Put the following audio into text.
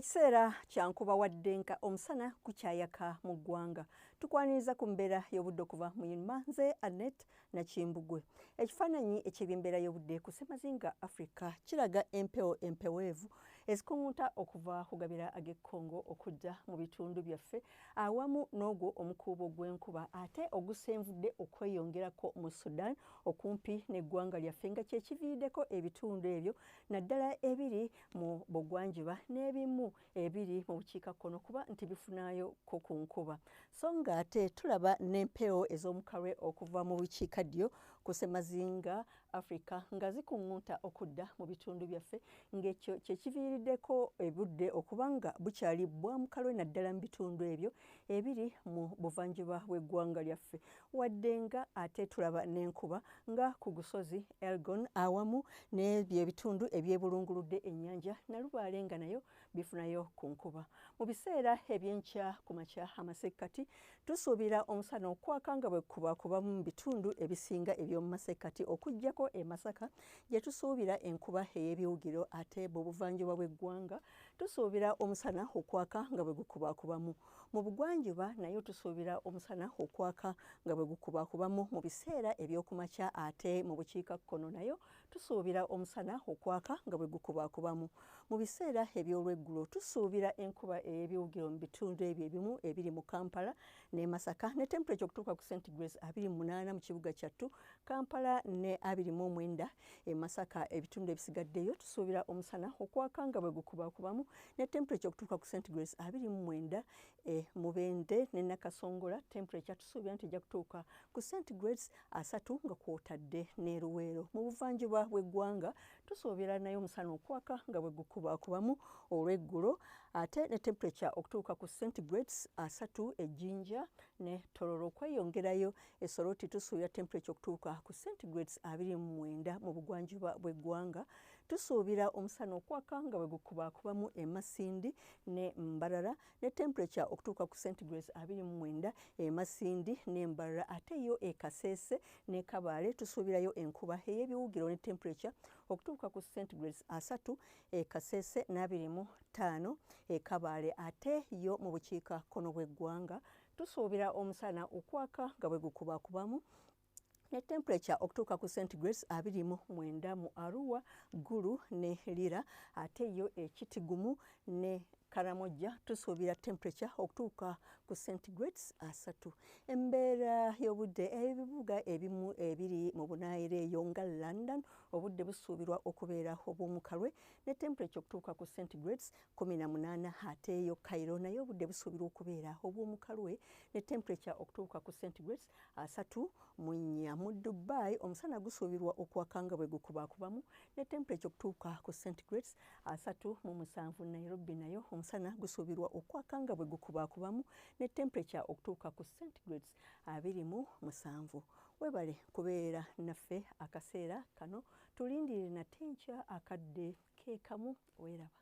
Ekiseera kyankuba waddenka omusana kukyayaka mu ggwanga. Tukwaniriza ku mbeera y'obudde okuva mu Manze Annette Nakimbugwe. Ekifaananyi eky'embeera y'obudde ku Ssemazinga Africa kiraga empewo empeweevu ezikunguta okuva ku gabira ag'ekkongo okudda mu bitundu byaffe awamu n'ogwo omukuubo gw'enkuba ate ogusenvudde okweyongerako mu Sudan okumpi n'eggwanga lyaffe nga kye kiviiriddeko ebitundu ebyo naddala ebiri mu bugwanjuba n'ebimu ebiri mu bukiikakkono kuba nti bifunaayo ko ku nkuba. So nga ate tulaba n'empewo ez'omukalwe okuva mu bukiikaddyo ku Ssemazinga Africa nga zikunguta okudda mu bitundu byaffe ng'ekyo kye kiviiriddeko ebudde okuba nga bukyali bwa mukalwe naddala mu bitundu ebyo ebiri mu buvanjuba bw'eggwanga lyaffe. Wadde nga ate tulaba n'enkuba nga ku gusozi Elgon awamu n'ebyo ebitundu ebyebulunguludde ennyanja Nalubaale nga nayo bifunayo ku nkuba. Mu biseera eby'enkya ku makya amasekkati tusuubira omusana okwaka nga bwe kubakubamu mu bitundu ebisinga eby'omu masekkati okuggyako e Masaka gye tusuubira enkuba ey'ebiwugiro ate bw'obuvanjuba bw'eggwanga tusuubira omusana okwaka nga bwe gukubakubamu. Mu bugwanjuba nayo tusuubira omusana okwaka nga bwe gukubakubamu mu biseera eby'oku makya ate mu bukiikakkono nayo tusuubira omusana okwaka nga bwe gukubakubamu. Mu biseera eby'olweggulo tusuubira enkuba ey'ebiwugiro mu bitundu ebyo ebimu ebiri mu Kampala ne Masaka ne temperature okutuuka ku centigrades 28 mu kibuga kyattu, Kampala ne 29 e Masaka ebitundu ebisigaddeyo tusuubira omusana okwaka nga bwe gukubakubamu ne temperature okutuuka ku centigrades 29 e Mubende ne Nakasongola temperature tusuubira nti ejja kutuuka ku centigrades 3 nga kw'otadde ne Luweero. Mu buvanjuba bw'eggwanga tusuubira nayo omusana okwaka nga bwe gukubakubamu olw'eggulo ate ne temperature okutuuka ku centigrades 3 e Jinja ne Tororo okweyongerayo e Soroti tusuubira temperature okutuuka ku centigrades 29 mu bugwanjuba bw'eggwanga. Tusuubira omusana okwaka nga bwe gukubakubamu e Masindi ne Mbarara ne temperature okutuuka ku centigrades 29 e Masindi ne Mbarara ate yo e Kasese ne Kabaale tusuubirayo enkuba ey'ebiwugiro ne temperature okutuuka ku centigrades 3 e Kasese na 25 e Kabaale ate yo mu bukiikakkono bw'eggwanga tusuubira omusana okwaka nga bwe gukubakubamu ne temperature okutuuka ku centigrades 29 mu Arua, Gulu ne Lira ate yo ekitigumu ne Karamoja tusuubira temperature okutuuka ku centigrades 3. Embeera y'obudde ebibuga ebimu ebiri mu bunaayira eyo nga London obudde busuubirwa okubeera obw'omukalwe ne temperature okutuuka ku centigrades 18 ate yo Cairo nayo obudde busuubirwa okubeera obw'omukalwe ne temperature okutuuka ku centigrades 3. Mu Dubai omusana gusuubirwa okwaka nga bwe gukubakubamu ne temperature okutuuka ku centigrades 37. Nairobi nayo omusana gusuubirwa okwaka nga bwe gukubakubamu ne temperature okutuuka ku centigrades 27. Webale kubeera naffe akaseera kano tulindirire nate enkya akadde keekamu weeraba.